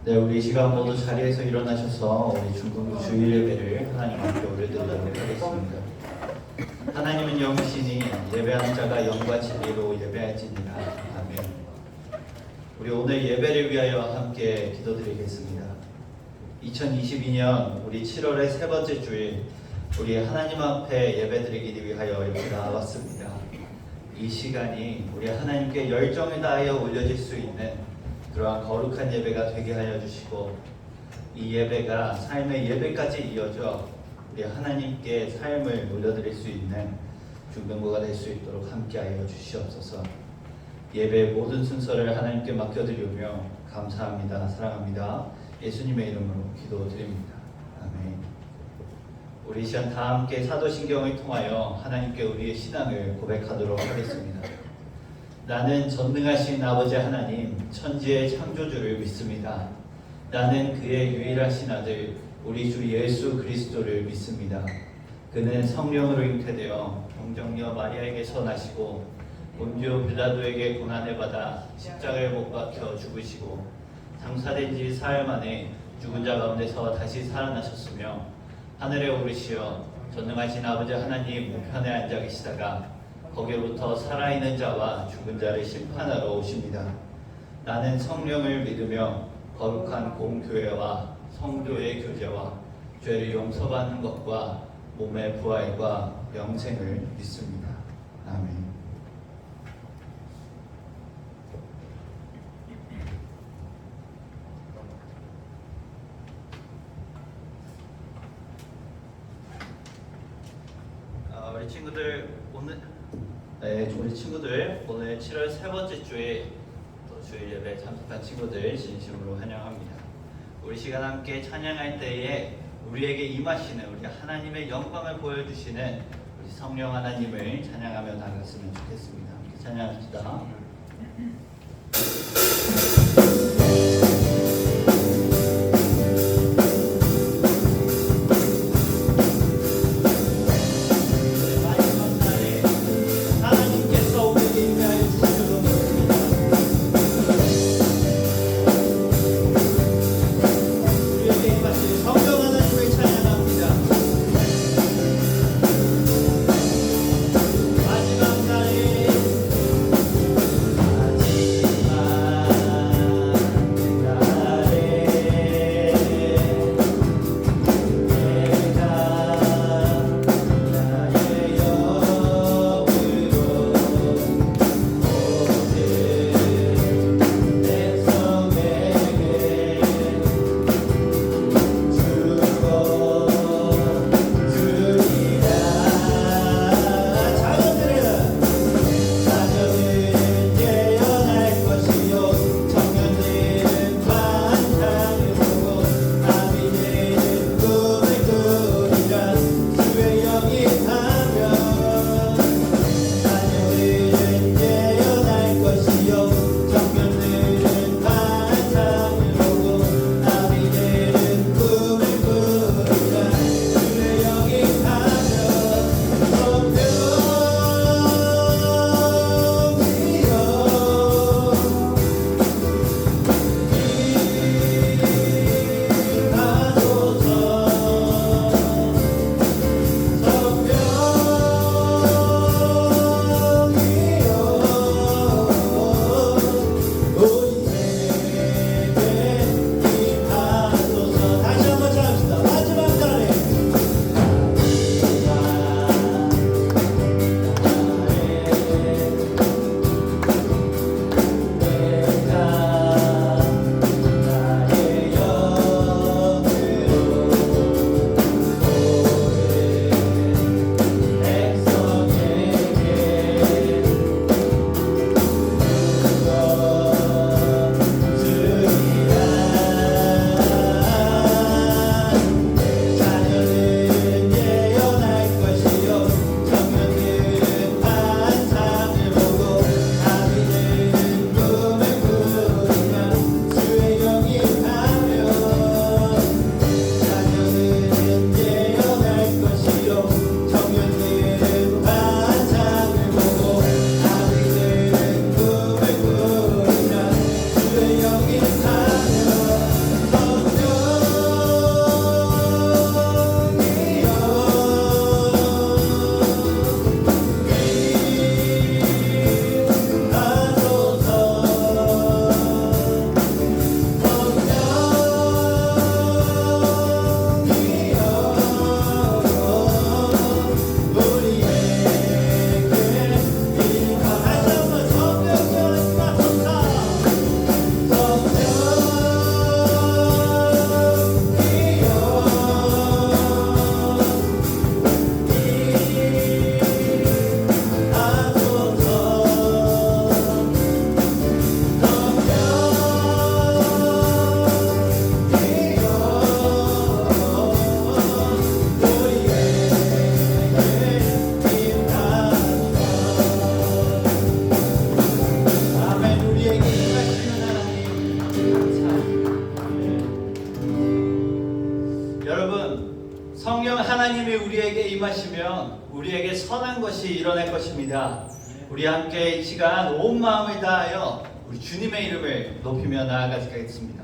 네, 우리 이 시간 모두 자리에서 일어나셔서 우리 중국 주일 예배를 하나님 앞에 올려드리도록 하겠습니다. 하나님은 영이시니 예배하는 자가 영과 진리로 예배할지니라. 아멘. 우리 오늘 예배를 위하여 함께 기도드리겠습니다. 2022년 우리 7월의 세 번째 주일, 우리 하나님 앞에 예배드리기 위하여 이렇게 나아왔습니다. 이 시간이 우리 하나님께 열정을 다하여 올려질 수 있는 그러한 거룩한 예배가 되게 하여 주시고, 이 예배가 삶의 예배까지 이어져 우리 하나님께 삶을 올려드릴 수 있는 중등부가 될 수 있도록 함께하여 주시옵소서. 예배의 모든 순서를 하나님께 맡겨드리며 감사합니다. 사랑합니다. 예수님의 이름으로 기도드립니다. 아멘. 우리 시간 다 함께 사도신경을 통하여 하나님께 우리의 신앙을 고백하도록 하겠습니다. 나는 전능하신 아버지 하나님, 천지의 창조주를 믿습니다. 나는 그의 유일하신 아들 우리 주 예수 그리스도를 믿습니다. 그는 성령으로 잉태되어 동정녀 마리아에게서 나시고 본디오 빌라도에게 고난을 받아 십자가에 못 박혀 죽으시고 장사된 지 사흘 만에 죽은 자 가운데서 다시 살아나셨으며 하늘에 오르시어 전능하신 아버지 하나님 우편에 앉아 계시다가 거기로부터 살아있는 자와 죽은 자를 심판하러 오십니다. 나는 성령을 믿으며 거룩한 공교회와 성도의 교제와 죄를 용서받는 것과 몸의 부활과 영생을 믿습니다. 아멘. 우리 친구들 우리 친구들 오늘 7월 세 번째 주에 또 주일 예배 참석한 친구들 진심으로 환영합니다. 우리 시간 함께 찬양할 때에 우리에게 임하시는 우리 하나님의 영광을 보여주시는 우리 성령 하나님을 찬양하며 나갔으면 좋겠습니다. 함께 찬양합시다. 마지막 날에 하나님이 우리에게 임하시면 우리에게 선한 것이 일어날 것입니다. 우리 함께 이 시간 온 마음을 다하여 우리 주님의 이름을 높이며 나아가겠습니다.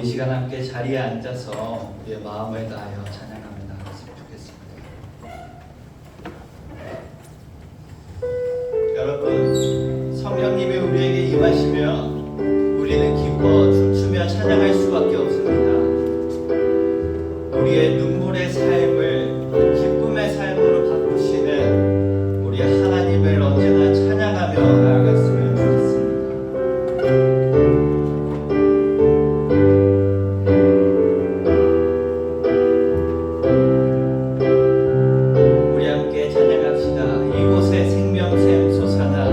이 시간 함께 자리에 앉아서 우리의 마음을 다하여 찬양하며 나갔으면 좋겠습니다. 여러분, 성령님이 우리에게 임하시면 우리는 기뻐 춤추며 찬양할 수밖에 없습니다. 우리의 눈물의 삶을 기쁨의 삶으로 바꾸시는 우리 하나님을 언제나 찬양하며 나아갔으면 좋겠습니다. 이곳에 생명샘 솟아나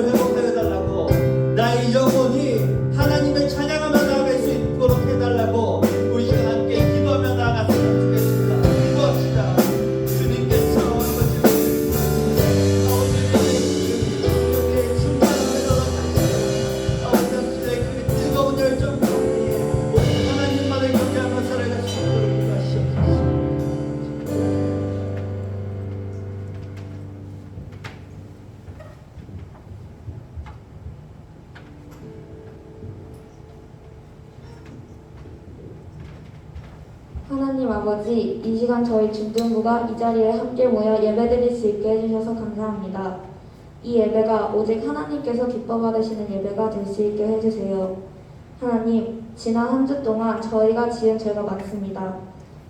영혼을 회복해달라고, 나의 영혼이 하나님을 찬양하며 나아갈 수 있도록 해달라고 우리 시간 함께 기도하며 나아갔으면 좋겠습니다. 기도합시다. 주님께서 이것을 심판하며 아버지의 그 뜨거운 열정 가운데 우리 하나님만을 경외하며 살아갈 수 있도록 인도하시옵소서. 하나님 아버지, 이 시간 저희 중등부가 이 자리에 함께 모여 예배드릴 수 있게 해주셔서 감사합니다. 이 예배가 오직 하나님께서 기뻐 받으시는 예배가 될 수 있게 해주세요. 하나님, 지난 한 주 동안 저희가 지은 죄가 많습니다.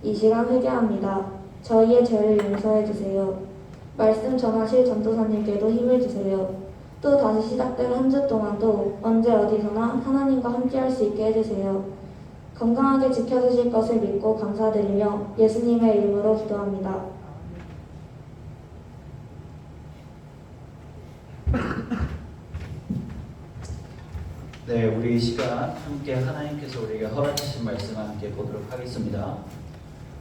이 시간 회개합니다. 저희의 죄를 용서해 주세요. 말씀 전하실 전도사님께도 힘을 주세요. 또 다시 시작된 한 주 동안도 언제 어디서나 하나님과 함께 할 수 있게 해주세요. 건강하게 지켜주실 것을 믿고 감사드리며 예수님의 이름으로 기도합니다. 네, 우리 이 시간 함께 하나님께서 우리에게 허락하신 말씀 함께 보도록 하겠습니다.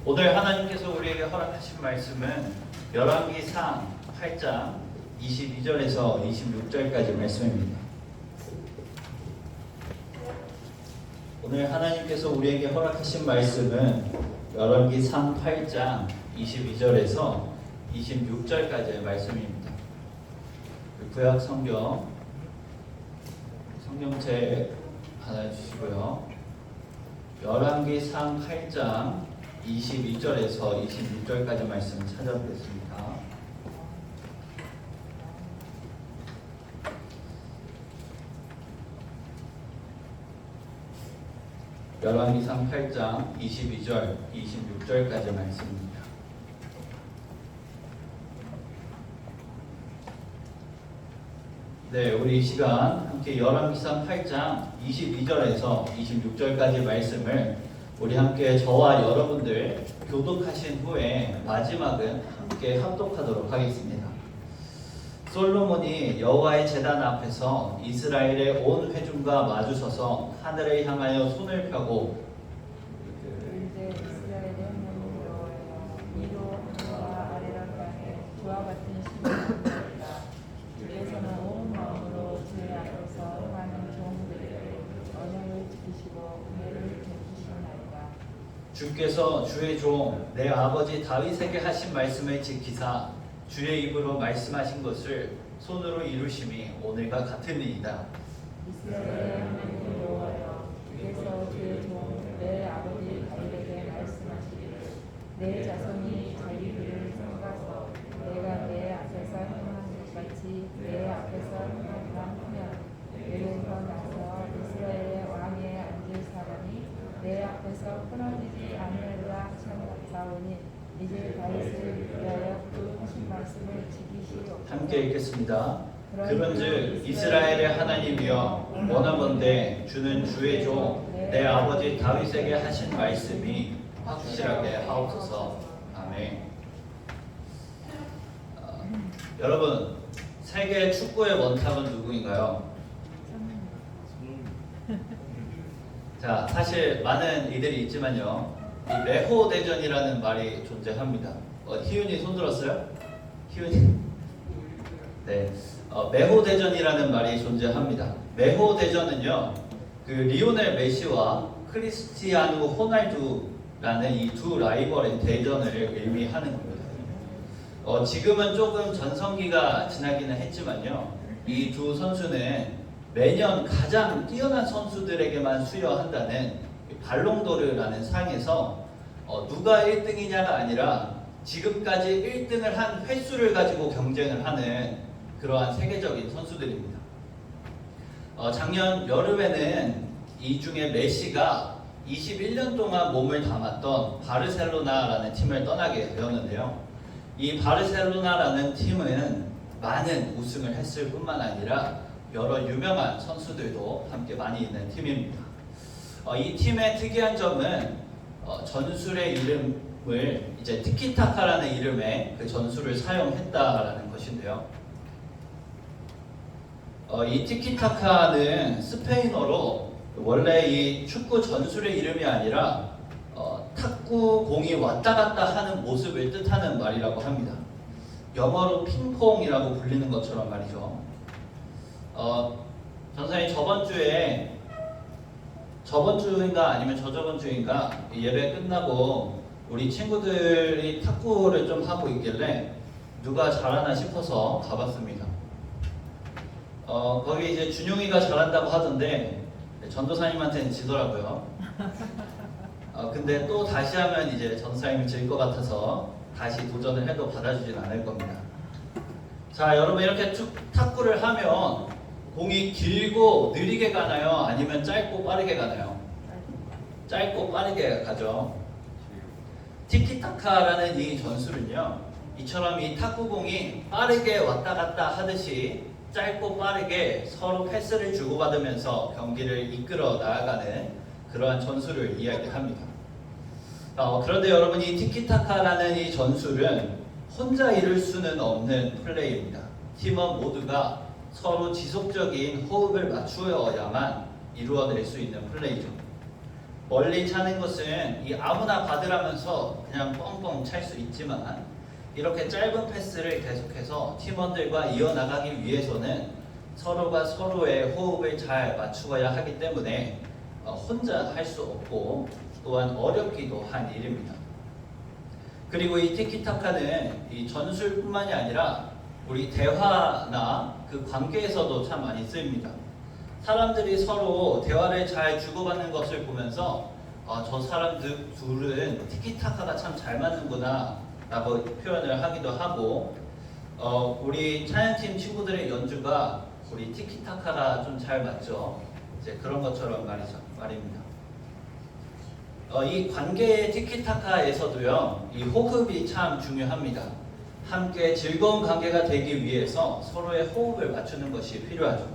오늘 하나님께서 우리에게 허락하신 말씀은 열왕기상 8장 22절에서 26절까지 말씀입니다. 오늘 하나님께서 우리에게 허락하신 말씀은 열왕기상 8장 22절에서 26절까지의 말씀입니다. 구약 성경책 하나 주시고요. 열왕기상 8장 22절에서 26절까지 말씀 찾아보겠습니다. 열왕기상 8장 22절, 26절까지 말씀입니다. 네, 우리 이 시간 함께 열왕기상 8장 22절에서 26절까지 말씀을 우리 함께 저와 여러분들 교독하신 후에 마지막은 함께 합독하도록 하겠습니다. 솔로몬이 여호와의 제단 앞에서 이스라엘의 온 회중과 마주서서 하늘을 향하여 손을 펴고 이제 이스라엘의 하나님 여호와여, 이로 하늘과 아래라 땅에 주와 같은 신을 만들었다. 주께서는 온 마음으로 제 앞에서 행하는 종들에게 언약을 지키시고 은혜를 베푸시나이다. 주께서 주의 종 내 아버지 다윗에게 하신 말씀을 지키사 주의 입으로 말씀하신 것을 손으로 이루심이 오늘과 같으니이다. 이스라엘의 하나님 여호와여, 주께서 주의 종 내 아버지 다윗에게 말씀하시기를 내 자손이 자기 길을 삼가서 내가 내 앞에서 행한 것 같이 내 앞에서 행하리라 하면 내일부터 나서 이스라엘의 왕에 앉을 사람이 내 앞에서 끊어지지 아니하리라 하셨사오니 이제 다윗을 위하여 그 하신 말씀을 지키시옵소서. 함께 읽겠습니다. 그런즉 이스라엘의 하나님이여, 원하건대 주는 주의 종 내 아버지 다윗에게 하신 말씀이 확실하게 하옵소서. 아멘. 여러분, 세계 축구의 원탑은 누구인가요? 자, 사실 많은 이들이 있지만요, 이 매호 대전이라는 말이 존재합니다. 희윤이 손 들었어요? 희윤이? 네, 매호 대전이라는 말이 존재합니다. 매호 대전은요, 그 리오넬 메시와 크리스티아누 호날두라는 이 두 라이벌의 대전을 의미하는 겁니다. 지금은 조금 전성기가 지나기는 했지만요, 이 두 선수는 매년 가장 뛰어난 선수들에게만 수여한다는 발롱도르라는 상에서 누가 1등이냐가 아니라 지금까지 1등을 한 횟수를 가지고 경쟁을 하는 그러한 세계적인 선수들입니다. 작년 여름에는 이 중에 메시가 21년 동안 몸을 담았던 바르셀로나라는 팀을 떠나게 되었는데요. 이 바르셀로나라는 팀은 많은 우승을 했을 뿐만 아니라 여러 유명한 선수들도 함께 많이 있는 팀입니다. 이 팀의 특이한 점은 전술의 이름을 이제 티키타카라는 이름의 그 전술을 사용했다라는 것인데요. 이 티키타카는 스페인어로 원래 이 축구 전술의 이름이 아니라 탁구 공이 왔다 갔다 하는 모습을 뜻하는 말이라고 합니다. 영어로 핑퐁이라고 불리는 것처럼 말이죠. 전사님 저번 주인가 아니면 저저번 주인가 예배 끝나고 우리 친구들이 탁구를 좀 하고 있길래 누가 잘하나 싶어서 가봤습니다. 거기 이제 준용이가 잘한다고 하던데 전도사님한테는 지더라고요. 근데 또 다시 하면 이제 전도사님이 질 것 같아서 다시 도전을 해도 받아주진 않을 겁니다. 자, 여러분 이렇게 탁구를 하면 공이 길고 느리게 가나요? 아니면 짧고 빠르게 가나요? 짧고 빠르게 가죠. 티키타카라는 이 전술은요, 이처럼 이 탁구공이 빠르게 왔다 갔다 하듯이 짧고 빠르게 서로 패스를 주고받으면서 경기를 이끌어 나아가는 그러한 전술을 이야기합니다. 그런데 여러분, 이 티키타카라는 이 전술은 혼자 이룰 수는 없는 플레이입니다. 팀원 모두가 서로 지속적인 호흡을 맞추어야만 이루어낼 수 있는 플레이죠. 멀리 차는 것은 이 아무나 받으라면서 그냥 뻥뻥 찰 수 있지만, 이렇게 짧은 패스를 계속해서 팀원들과 이어나가기 위해서는 서로가 서로의 호흡을 잘 맞추어야 하기 때문에 혼자 할 수 없고 또한 어렵기도 한 일입니다. 그리고 이 티키타카는 이 전술뿐만이 아니라 우리 대화나 그 관계에서도 참 많이 쓰입니다. 사람들이 서로 대화를 잘 주고받는 것을 보면서 저 사람들 둘은 티키타카가 참 잘 맞는구나 라고 표현을 하기도 하고, 우리 찬양팀 친구들의 연주가 우리 티키타카가 좀 잘 맞죠. 이제 그런 것처럼 말입니다. 이 관계의 티키타카에서도요, 이 호흡이 참 중요합니다. 함께 즐거운 관계가 되기 위해서 서로의 호흡을 맞추는 것이 필요하죠.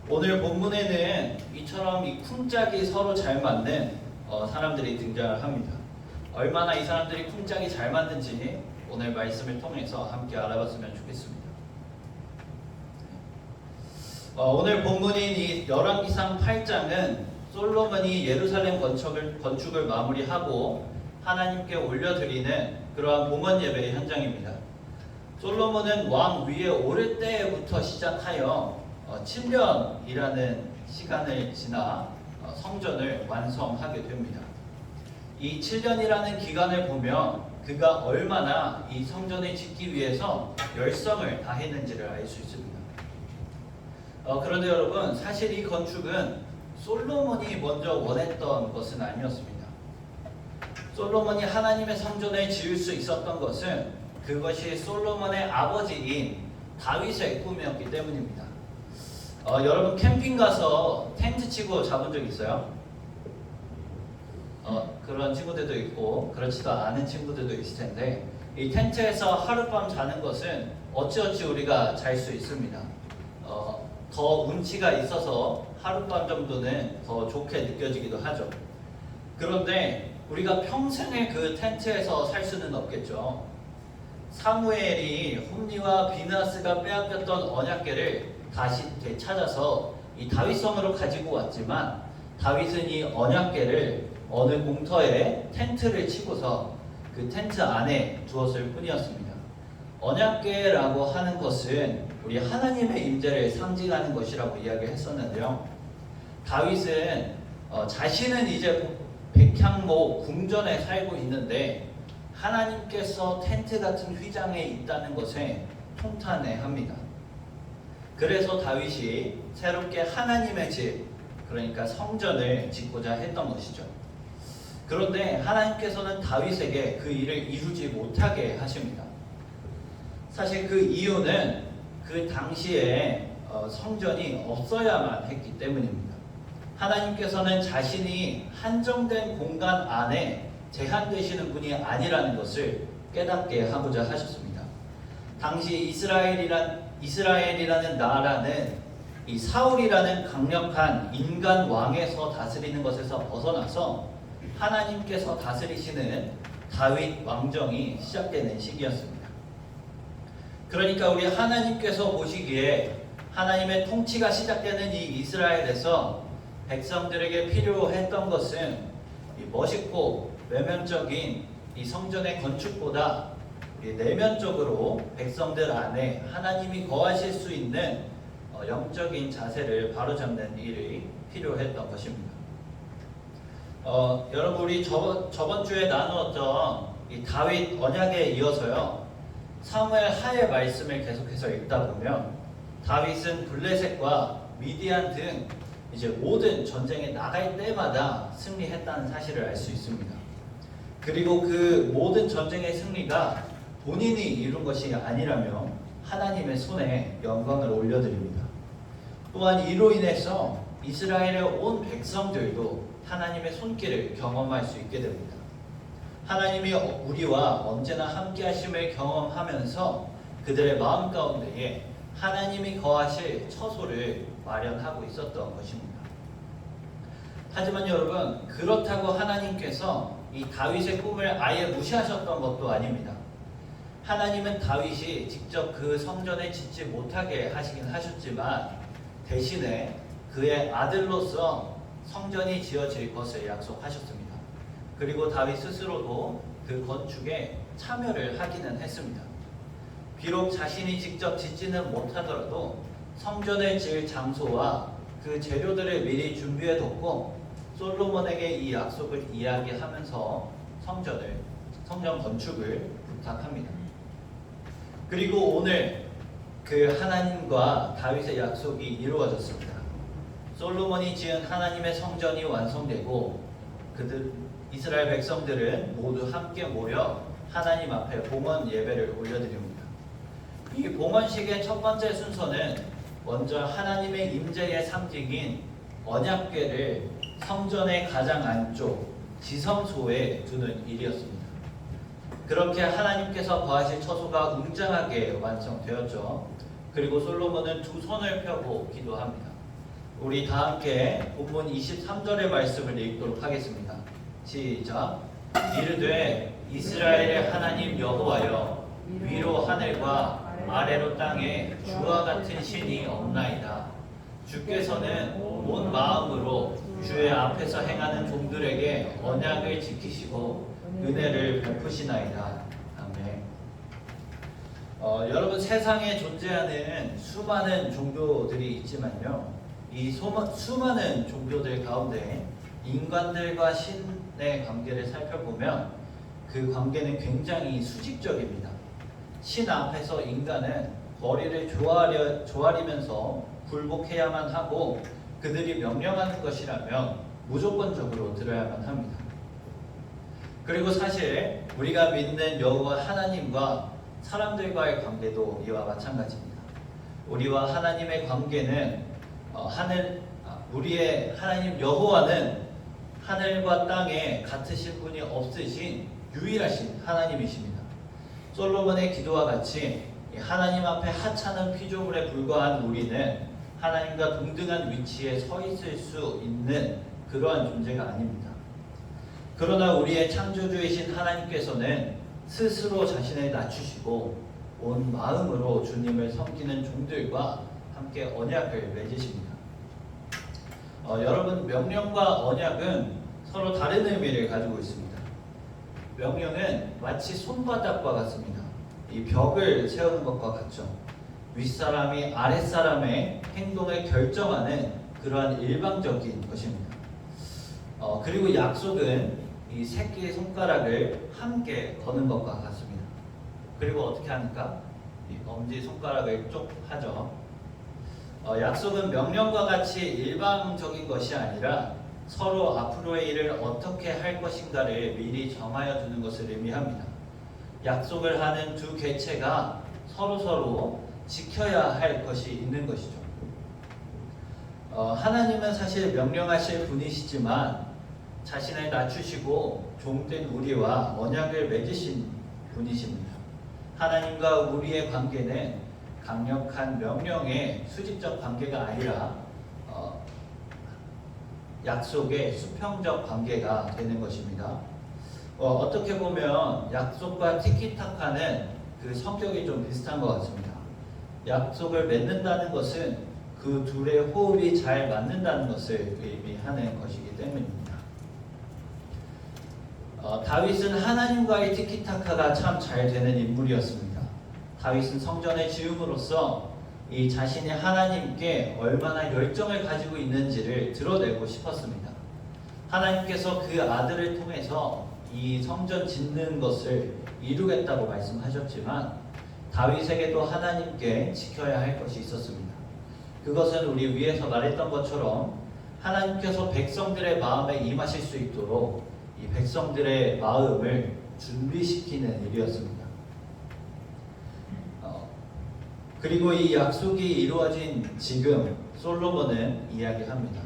오늘 본문에는 이처럼 이 쿵짝이 서로 잘 맞는 사람들이 등장을 합니다. 얼마나 이 사람들이 쿵짝이 잘 맞는지 오늘 말씀을 통해서 함께 알아봤으면 좋겠습니다. 오늘 본문인 이 열왕기상 8장은 솔로몬이 예루살렘 건축을 마무리하고 하나님께 올려드리는 그러한 봉헌 예배의 현장입니다. 솔로몬은 왕 위에 오를 때부터 시작하여 7년이라는 시간을 지나 성전을 완성하게 됩니다. 이 7년이라는 기간을 보면 그가 얼마나 이 성전을 짓기 위해서 열성을 다했는지를 알 수 있습니다. 그런데 여러분, 사실 이 건축은 솔로몬이 먼저 원했던 것은 아니었습니다. 솔로몬이 하나님의 성전을 지을 수 있었던 것은 그것이 솔로몬의 아버지인 다윗의 꿈이었기 때문입니다. 여러분, 캠핑 가서 텐트 치고 자본 적 있어요? 그런 친구들도 있고 그렇지도 않은 친구들도 있을 텐데, 이 텐트에서 하룻밤 자는 것은 어찌어찌 우리가 잘 수 있습니다. 더 운치가 있어서 하룻밤 정도는 더 좋게 느껴지기도 하죠. 그런데 우리가 평생을 그 텐트에서 살 수는 없겠죠. 사무엘이 홈리와 비느하스가 빼앗겼던 언약궤를 다시 되찾아서 이 다윗성으로 가지고 왔지만, 다윗은 이 언약궤를 어느 공터에 텐트를 치고서 그 텐트 안에 두었을 뿐이었습니다. 언약궤라고 하는 것은 우리 하나님의 임재를 상징하는 것이라고 이야기했었는데요. 다윗은 자신은 이제 백향목 궁전에 살고 있는데 하나님께서 텐트 같은 휘장에 있다는 것에 통탄해합니다. 그래서 다윗이 새롭게 하나님의 집, 그러니까 성전을 짓고자 했던 것이죠. 그런데 하나님께서는 다윗에게 그 일을 이루지 못하게 하십니다. 사실 그 이유는 그 당시에 성전이 없어야만 했기 때문입니다. 하나님께서는 자신이 한정된 공간 안에 제한되시는 분이 아니라는 것을 깨닫게 하고자 하셨습니다. 당시 이스라엘이라는 나라는 이 사울이라는 강력한 인간 왕에서 다스리는 것에서 벗어나서 하나님께서 다스리시는 다윗 왕정이 시작되는 시기였습니다. 그러니까 우리 하나님께서 보시기에 하나님의 통치가 시작되는 이 이스라엘에서 백성들에게 필요했던 것은 이 멋있고 외면적인 이 성전의 건축보다 이 내면적으로 백성들 안에 하나님이 거하실 수 있는 영적인 자세를 바로잡는 일이 필요했던 것입니다. 여러분, 우리 저번 주에 나누었던 이 다윗 언약에 이어서요, 사무엘 하의 말씀을 계속해서 읽다 보면 다윗은 블레셋과 미디안 등 이제 모든 전쟁에 나갈 때마다 승리했다는 사실을 알 수 있습니다. 그리고 그 모든 전쟁의 승리가 본인이 이룬 것이 아니라면 하나님의 손에 영광을 올려드립니다. 또한 이로 인해서 이스라엘의 온 백성들도 하나님의 손길을 경험할 수 있게 됩니다. 하나님이 우리와 언제나 함께 하심을 경험하면서 그들의 마음 가운데에 하나님이 거하실 처소를 마련하고 있었던 것입니다. 하지만 여러분, 그렇다고 하나님께서 이 다윗의 꿈을 아예 무시하셨던 것도 아닙니다. 하나님은 다윗이 직접 그 성전을 짓지 못하게 하시긴 하셨지만 대신에 그의 아들로서 성전이 지어질 것을 약속하셨습니다. 그리고 다윗 스스로도 그 건축에 참여를 하기는 했습니다. 비록 자신이 직접 짓지는 못하더라도 성전을 지을 장소와 그 재료들을 미리 준비해뒀고 솔로몬에게 이 약속을 이야기하면서 성전 건축을 부탁합니다. 그리고 오늘 그 하나님과 다윗의 약속이 이루어졌습니다. 솔로몬이 지은 하나님의 성전이 완성되고 이스라엘 백성들은 모두 함께 모여 하나님 앞에 봉헌 예배를 올려드립니다. 이 봉헌식의 첫 번째 순서는 먼저 하나님의 임재의 상징인 언약궤를 성전의 가장 안쪽 지성소에 두는 일이었습니다. 그렇게 하나님께서 거하실 처소가 웅장하게 완성되었죠. 그리고 솔로몬은 두 손을 펴고 기도합니다. 우리 다 함께 본문 23절의 말씀을 읽도록 하겠습니다. 시작. 이르되 이스라엘의 하나님 여호와여, 위로 하늘과 아래로 땅에 주와 같은 신이 없나이다. 주께서는 온 마음으로 주의 앞에서 행하는 종들에게 언약을 지키시고 은혜를 베푸시나이다. 아멘. 여러분, 세상에 존재하는 수많은 종교들이 있지만요, 이 수많은 종교들 가운데 인간들과 신의 관계를 살펴보면 그 관계는 굉장히 수직적입니다. 신 앞에서 인간은 거리를 조아리면서 굴복해야만 하고 그들이 명령하는 것이라면 무조건적으로 들어야만 합니다. 그리고 사실 우리가 믿는 여호와 하나님과 사람들과의 관계도 이와 마찬가지입니다. 우리와 하나님의 관계는 우리의 하나님 여호와는 하늘과 땅에 같으신 분이 없으신 유일하신 하나님이십니다. 솔로몬의 기도와 같이 하나님 앞에 하찮은 피조물에 불과한 우리는 하나님과 동등한 위치에 서 있을 수 있는 그러한 존재가 아닙니다. 그러나 우리의 창조주이신 하나님께서는 스스로 자신을 낮추시고 온 마음으로 주님을 섬기는 종들과 함께 언약을 맺으십니다. 여러분, 명령과 언약은 서로 다른 의미를 가지고 있습니다. 명령은 마치 손바닥과 같습니다. 이 벽을 세우는 것과 같죠. 윗사람이 아랫사람의 행동을 결정하는 그러한 일방적인 것입니다. 그리고 약속은 이 새끼의 손가락을 함께 거는 것과 같습니다. 그리고 어떻게 하니까? 이 엄지 손가락을 쪽 하죠. 약속은 명령과 같이 일방적인 것이 아니라 서로 앞으로의 일을 어떻게 할 것인가를 미리 정하여 두는 것을 의미합니다. 약속을 하는 두 객체가 서로 지켜야 할 것이 있는 것이죠. 하나님은 사실 명령하실 분이시지만 자신을 낮추시고 종된 우리와 언약을 맺으신 분이십니다. 하나님과 우리의 관계는 강력한 명령의 수직적 관계가 아니라 약속의 수평적 관계가 되는 것입니다. 어떻게 보면 약속과 티키타카는 그 성격이 좀 비슷한 것 같습니다. 약속을 맺는다는 것은 그 둘의 호흡이 잘 맞는다는 것을 의미하는 것이기 때문입니다. 다윗은 하나님과의 티키타카가 참 잘 되는 인물이었습니다. 다윗은 성전을 지음으로써 이 자신이 하나님께 얼마나 열정을 가지고 있는지를 드러내고 싶었습니다. 하나님께서 그 아들을 통해서 이 성전 짓는 것을 이루겠다고 말씀하셨지만 다윗에게도 하나님께 지켜야 할 것이 있었습니다. 그것은 우리 위에서 말했던 것처럼 하나님께서 백성들의 마음에 임하실 수 있도록 이 백성들의 마음을 준비시키는 일이었습니다. 그리고 이 약속이 이루어진 지금 솔로몬은 이야기합니다.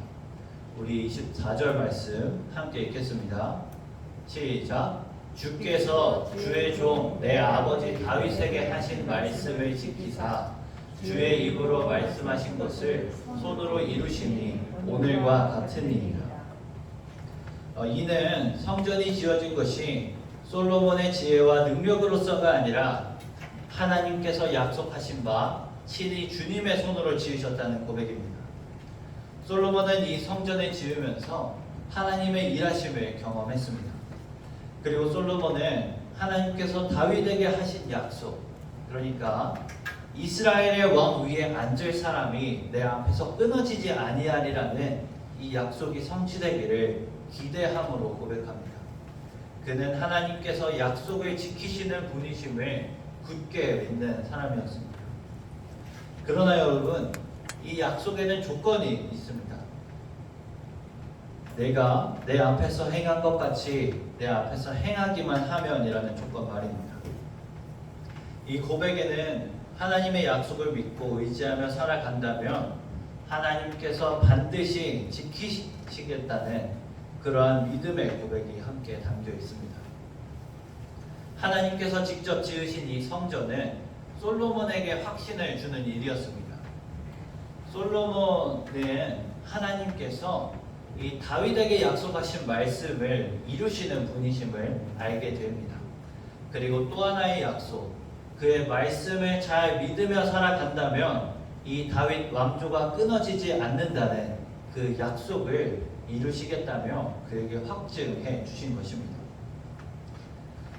우리 24절 말씀 함께 읽겠습니다. 시작. 주께서 주의 종 내 아버지 다윗에게 하신 말씀을 지키사 주의 입으로 말씀하신 것을 손으로 이루시니 오늘과 같으니이다. 이는 성전이 지어진 것이 솔로몬의 지혜와 능력으로서가 아니라 하나님께서 약속하신 바 친히 주님의 손으로 지으셨다는 고백입니다. 솔로몬은 이 성전을 지으면서 하나님의 일하심을 경험했습니다. 그리고 솔로몬은 하나님께서 다윗에게 하신 약속, 그러니까 이스라엘의 왕 위에 앉을 사람이 내 앞에서 끊어지지 아니하리라는 이 약속이 성취되기를 기대함으로 고백합니다. 그는 하나님께서 약속을 지키시는 분이심을 굳게 믿는 사람이었습니다. 그러나 여러분, 이 약속에는 조건이 있습니다. 내가 내 앞에서 행한 것 같이 내 앞에서 행하기만 하면이라는 조건 말입니다. 이 고백에는 하나님의 약속을 믿고 의지하며 살아간다면 하나님께서 반드시 지키시겠다는 그러한 믿음의 고백이 함께 담겨 있습니다. 하나님께서 직접 지으신 이 성전은 솔로몬에게 확신을 주는 일이었습니다. 솔로몬은 하나님께서 이 다윗에게 약속하신 말씀을 이루시는 분이심을 알게 됩니다. 그리고 또 하나의 약속, 그의 말씀을 잘 믿으며 살아간다면 이 다윗 왕조가 끊어지지 않는다는 그 약속을 이루시겠다며 그에게 확증해 주신 것입니다.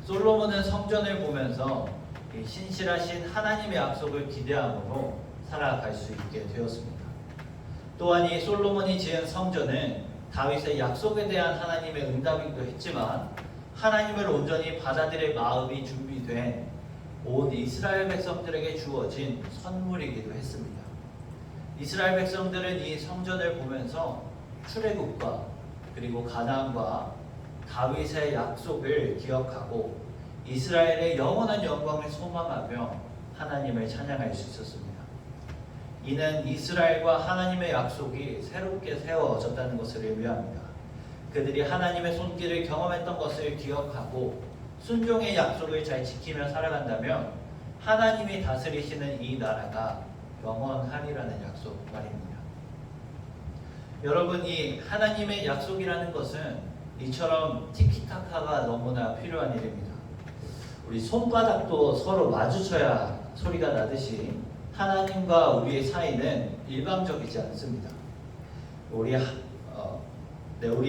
솔로몬은 성전을 보면서 이 신실하신 하나님의 약속을 기대함으로 살아갈 수 있게 되었습니다. 또한 이 솔로몬이 지은 성전은 다윗의 약속에 대한 하나님의 응답이기도 했지만 하나님을 온전히 받아들일 마음이 준비된 온 이스라엘 백성들에게 주어진 선물이기도 했습니다. 이스라엘 백성들은 이 성전을 보면서 출애굽과 그리고 가나안과 다윗의 약속을 기억하고 이스라엘의 영원한 영광을 소망하며 하나님을 찬양할 수 있었습니다. 이는 이스라엘과 하나님의 약속이 새롭게 세워졌다는 것을 의미합니다. 그들이 하나님의 손길을 경험했던 것을 기억하고 순종의 약속을 잘 지키며 살아간다면 하나님이 다스리시는 이 나라가 영원하리라는 약속 말입니다. 여러분, 이 하나님의 약속이라는 것은 이처럼 티키타카가 너무나 필요한 일입니다. 우리 손바닥도 서로 마주쳐야 소리가 나듯이 하나님과 우리의 사이는 일방적이지 않습니다. 우리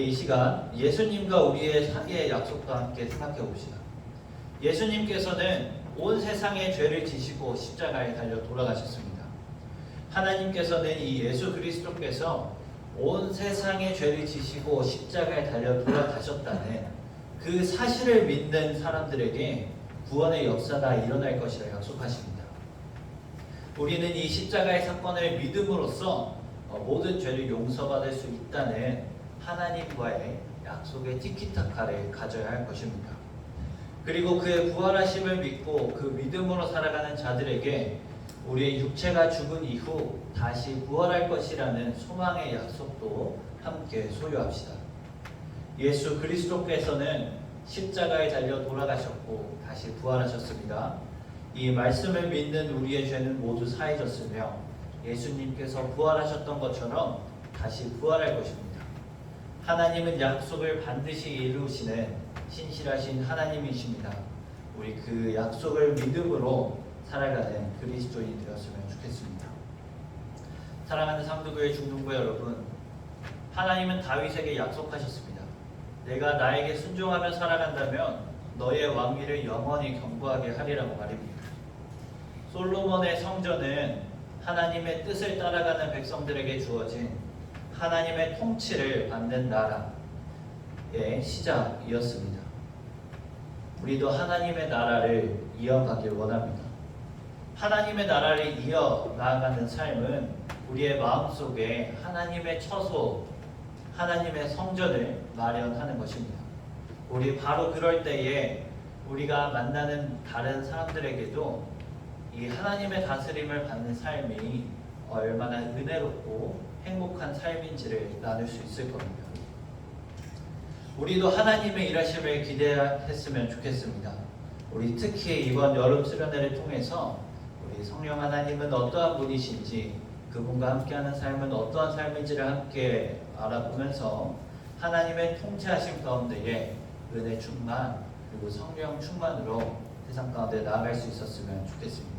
이 시간 예수님과 우리의 사이의 약속도 함께 생각해 봅시다. 예수님께서는 온 세상의 죄를 지시고 십자가에 달려 돌아가셨습니다. 하나님께서는 이 예수 그리스도께서 온 세상의 죄를 지시고 십자가에 달려 돌아가셨다는 그 사실을 믿는 사람들에게 구원의 역사가 일어날 것이라 약속하십니다. 우리는 이 십자가의 사건을 믿음으로써 모든 죄를 용서받을 수 있다는 하나님과의 약속의 티키타카를 가져야 할 것입니다. 그리고 그의 부활하심을 믿고 그 믿음으로 살아가는 자들에게 우리의 육체가 죽은 이후 다시 부활할 것이라는 소망의 약속도 함께 소유합시다. 예수 그리스도께서는 십자가에 달려 돌아가셨고 다시 부활하셨습니다. 이 말씀을 믿는 우리의 죄는 모두 사해졌으며 예수님께서 부활하셨던 것처럼 다시 부활할 것입니다. 하나님은 약속을 반드시 이루시는 신실하신 하나님이십니다. 우리 그 약속을 믿음으로 살아가는 그리스도인이 되었으면 좋겠습니다. 사랑하는 상두교회 중등부 여러분, 하나님은 다윗에게 약속하셨습니다. 내가 나에게 순종하며 살아간다면 너의 왕위를 영원히 견고하게 하리라고 말입니다. 솔로몬의 성전은 하나님의 뜻을 따라가는 백성들에게 주어진 하나님의 통치를 받는 나라의 시작이었습니다. 우리도 하나님의 나라를 이어가길 원합니다. 하나님의 나라를 이어나가는 삶은 우리의 마음속에 하나님의 처소, 하나님의 성전을 마련하는 것입니다. 우리 바로 그럴 때에 우리가 만나는 다른 사람들에게도 이 하나님의 다스림을 받는 삶이 얼마나 은혜롭고 행복한 삶인지를 나눌 수 있을 겁니다. 우리도 하나님의 일하심을 기대했으면 좋겠습니다. 우리 특히 이번 여름 수련회를 통해서 우리 성령 하나님은 어떠한 분이신지, 그분과 함께하는 삶은 어떠한 삶인지를 함께 알아보면서 하나님의 통치하심 가운데에 은혜 충만 그리고 성령 충만으로 세상 가운데 나아갈 수 있었으면 좋겠습니다.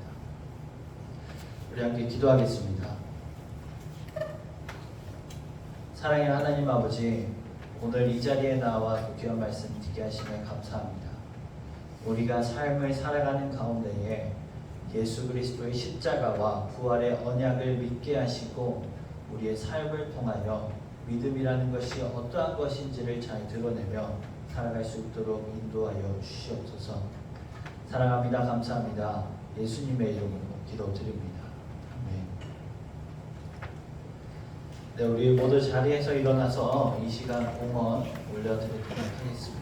우리 함께 기도하겠습니다. 사랑의 하나님 아버지, 오늘 이 자리에 나와 귀한 말씀 듣게 하시면 감사합니다. 우리가 삶을 살아가는 가운데에 예수 그리스도의 십자가와 부활의 언약을 믿게 하시고 우리의 삶을 통하여 믿음이라는 것이 어떠한 것인지를 잘 드러내며 살아갈 수 있도록 인도하여 주시옵소서. 사랑합니다. 감사합니다. 예수님의 이름으로 기도드립니다. 아멘. 네, 우리 모두 자리에서 일어나서 이 시간 공헌 올려드리도록 하겠습니다.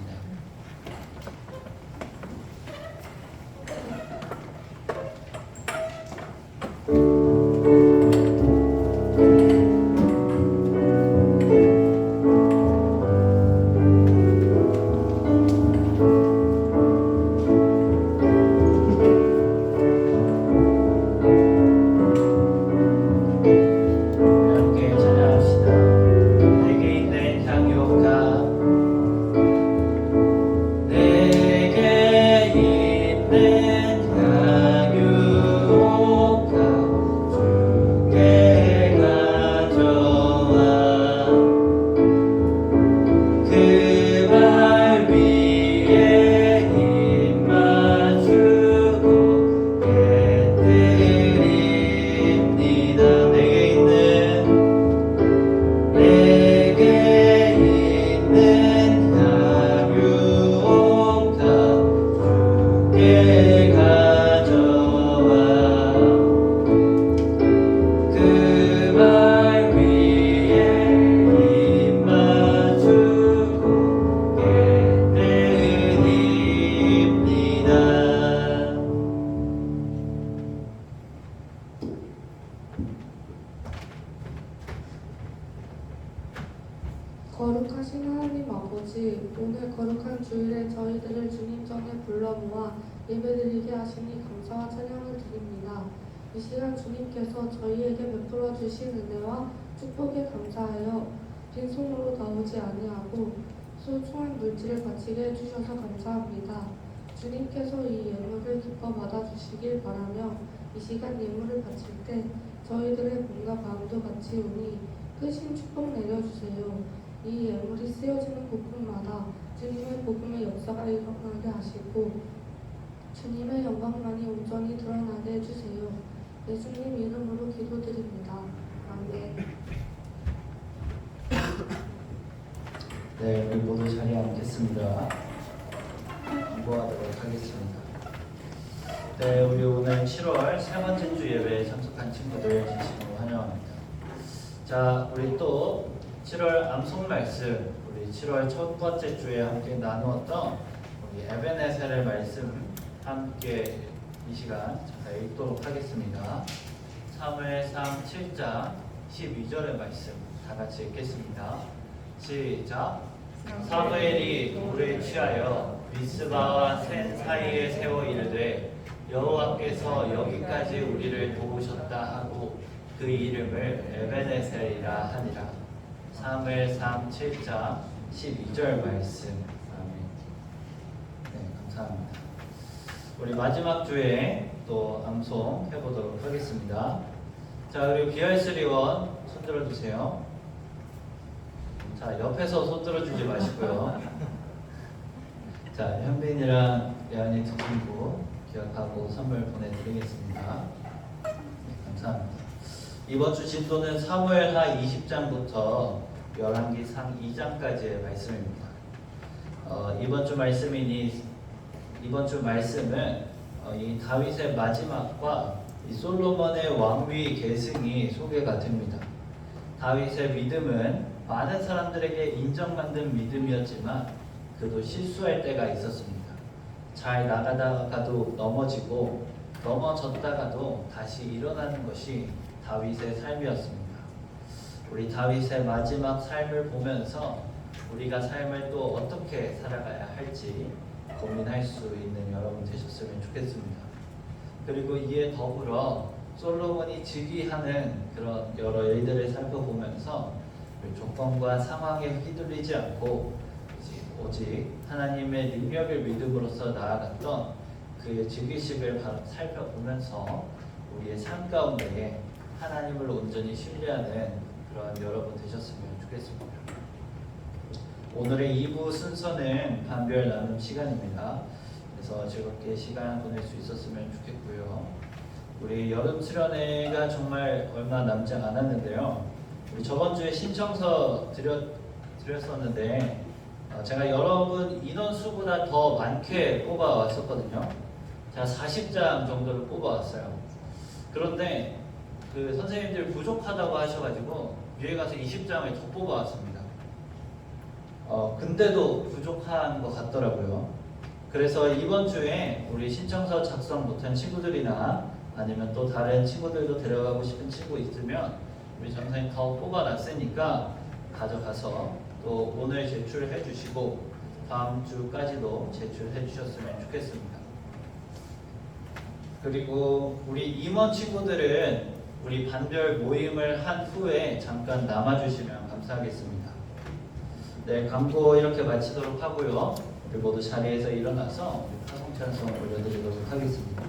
거룩하신 하나님 아버지, 오늘 거룩한 주일에 저희들을 주님 전에 불러 모아 예배드리게 하시니 감사와 찬양을 드립니다. 이 시간 주님께서 저희에게 베풀어 주신 은혜와 축복에 감사하여 빈손으로 나오지 아니하고 소중한 물질을 바치게 해주셔서 감사합니다. 주님께서 이 예물을 기뻐 받아주시길 바라며 이 시간 예물을 바칠 때 저희들의 몸과 마음도 같이 오니 크신 축복 내려주세요. 이 예물이 쓰여지는 곳곳마다 주님의 복음의 역사가 일어나게 하시고 주님의 영광만이 온전히 드러나게 해주세요. 예수님 이름으로 기도드립니다. 아멘. 네, 우리 모두 자리에 앉겠습니다. 공부하도록 하겠습니다. 네, 우리 오늘 7월 세 번째 주 예배에 참석한 친구들 진심으로 환영합니다. 자, 우리 또 7월 암송 말씀, 우리 7월 첫 번째 주에 함께 나누었던 우리 에베네셀의 말씀 함께 이 시간 잠깐 읽도록 하겠습니다. 사무엘상 7장 12절의 말씀 다 같이 읽겠습니다. 시작. 사무엘이 돌을 취하여 미스바와 센 사이에 세워 이르되 여호와께서 여기까지 우리를 도우셨다 하고 그 이름을 에베네셀이라 하니라. 사무엘상 7장 12절 말씀. 아멘. 네, 감사합니다. 우리 마지막 주에 또 암송 해보도록 하겠습니다. 자, 그리고 BR3원 손 들어주세요. 자, 옆에서 손 들어주지 마시고요. 자, 현빈이랑 예언이 두 친구 기억하고 선물 보내드리겠습니다. 감사합니다. 이번 주 진도는 사무엘하 20장부터 열왕기상 2장까지의 말씀입니다. 이번 주 말씀은 이 다윗의 마지막과 이 솔로몬의 왕위 계승이 소개가 됩니다. 다윗의 믿음은 많은 사람들에게 인정받는 믿음이었지만 그도 실수할 때가 있었습니다. 잘 나가다가도 넘어지고 넘어졌다가도 다시 일어나는 것이 다윗의 삶이었습니다. 우리 다윗의 마지막 삶을 보면서 우리가 삶을 또 어떻게 살아가야 할지 고민할 수 있는 여러분 되셨으면 좋겠습니다. 그리고 이에 더불어 솔로몬이 즉위하는 그런 여러 일들을 살펴보면서 조건과 상황에 휘둘리지 않고 오직 하나님의 능력을 믿음으로써 나아갔던 그의 즉위식을 살펴보면서 우리의 삶 가운데에 하나님을 온전히 신뢰하는 그런 여러분 되셨으면 좋겠습니다. 오늘의 2부 순서는 반별 나눔 시간입니다. 그래서 즐겁게 시간 보낼 수 있었으면 좋겠고요. 우리 여름 수련회가 정말 얼마 남지 않았는데요. 우리 저번 주에 신청서 드렸었는데 제가 여러분 인원수보다 더 많게 뽑아왔었거든요. 제가 40장 정도를 뽑아왔어요. 그런데 그 선생님들 부족하다고 하셔가지고 위에 가서 20장을 더 뽑아왔습니다. 근데도 부족한 것 같더라고요. 그래서 이번 주에 우리 신청서 작성 못한 친구들이나 아니면 또 다른 친구들도 데려가고 싶은 친구 있으면 우리 전사님 더 뽑아놨으니까 가져가서 또 오늘 제출해 주시고 다음 주까지도 제출해 주셨으면 좋겠습니다. 그리고 우리 임원 친구들은 우리 반별 모임을 한 후에 잠깐 남아주시면 감사하겠습니다. 네, 광고 이렇게 마치도록 하고요. 우리 모두 자리에서 일어나서 파송찬송 올려드리도록 하겠습니다.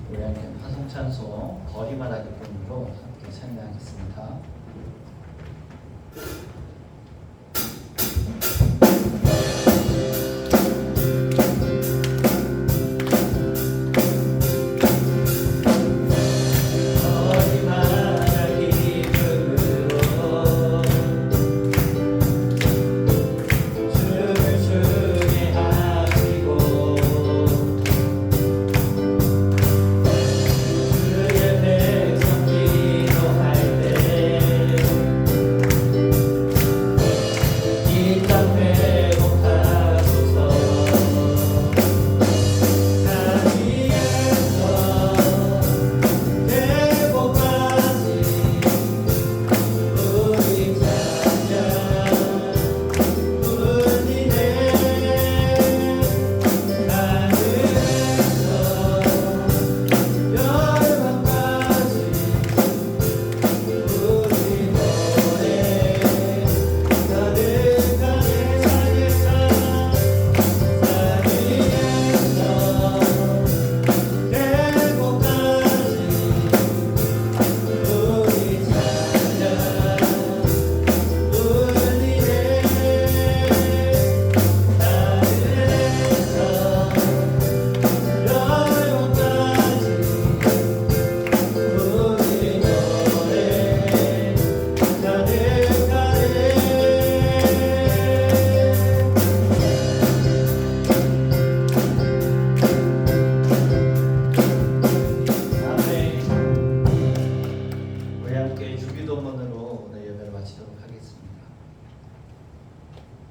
우리 함께 파송찬송 거리마다 기쁨으로 함께 찬양하겠습니다.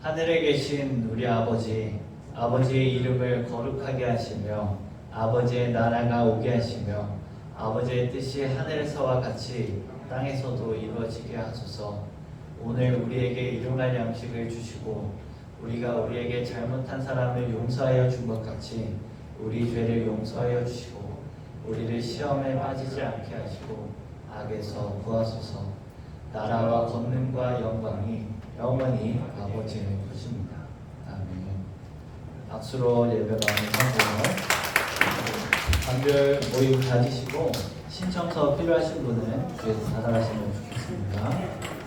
하늘에 계신 우리 아버지의 이름을 거룩하게 하시며 아버지의 나라가 오게 하시며 아버지의 뜻이 하늘에서와 같이 땅에서도 이루어지게 하소서. 오늘 우리에게 일용할 양식을 주시고 우리가 우리에게 잘못한 사람을 용서하여 준 것 같이 우리 죄를 용서하여 주시고 우리를 시험에 빠지지 않게 하시고 악에서 구하소서. 나라와 권능과 영광이 영원히 아버지의 것입니다. 아멘. 박수로 예배가 성공을 감별 모임 가지시고 신청서 필요하신 분은 뒤에서 받아가시면 좋겠습니다.